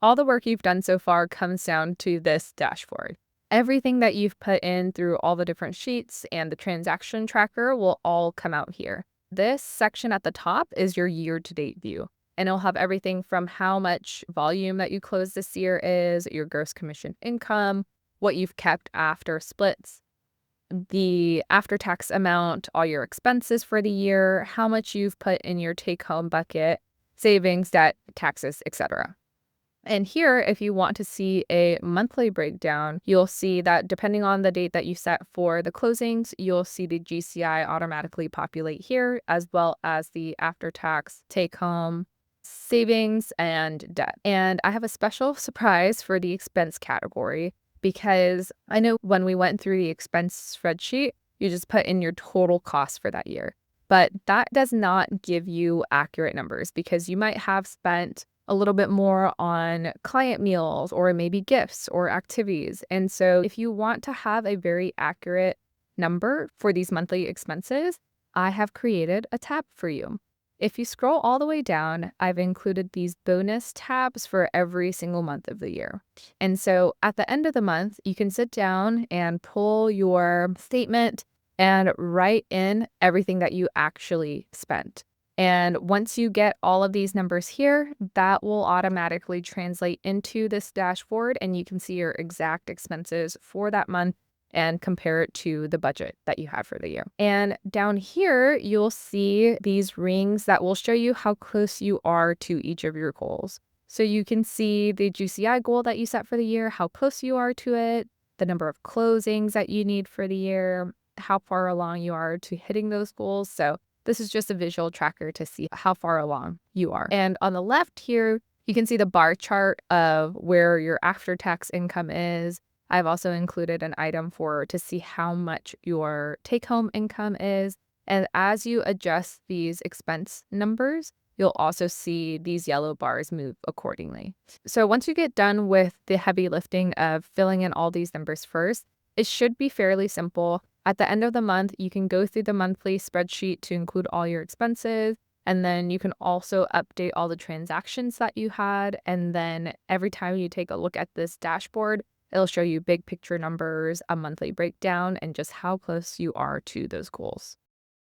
all the work you've done so far comes down to this dashboard. Everything that you've put in through all the different sheets and the transaction tracker will all come out here. This section at the top is your year-to-date view, and it'll have everything from how much volume that you closed this year is, your gross commission income, what you've kept after splits, the after-tax amount, all your expenses for the year, how much you've put in your take-home bucket, savings, debt, taxes, etc. And here, if you want to see a monthly breakdown, you'll see that depending on the date that you set for the closings, you'll see the GCI automatically populate here, as well as the after-tax take-home, savings, and debt. And I have a special surprise for the expense category, because I know when we went through the expense spreadsheet, you just put in your total cost for that year. But that does not give you accurate numbers, because you might have spent a little bit more on client meals or maybe gifts or activities. And so if you want to have a very accurate number for these monthly expenses, I have created a tab for you. If you scroll all the way down, I've included these bonus tabs for every single month of the year. And so at the end of the month, you can sit down and pull your statement and write in everything that you actually spent. And once you get all of these numbers here, that will automatically translate into this dashboard, and you can see your exact expenses for that month and compare it to the budget that you have for the year. And down here, you'll see these rings that will show you how close you are to each of your goals. So you can see the GCI goal that you set for the year, how close you are to it, the number of closings that you need for the year, how far along you are to hitting those goals. So this is just a visual tracker to see how far along you are. And on the left here, you can see the bar chart of where your after-tax income is. I've also included an item to see how much your take-home income is. And as you adjust these expense numbers, you'll also see these yellow bars move accordingly. So once you get done with the heavy lifting of filling in all these numbers first, it should be fairly simple. At the end of the month, you can go through the monthly spreadsheet to include all your expenses, and then you can also update all the transactions that you had. And then every time you take a look at this dashboard, it'll show you big picture numbers, a monthly breakdown, and just how close you are to those goals.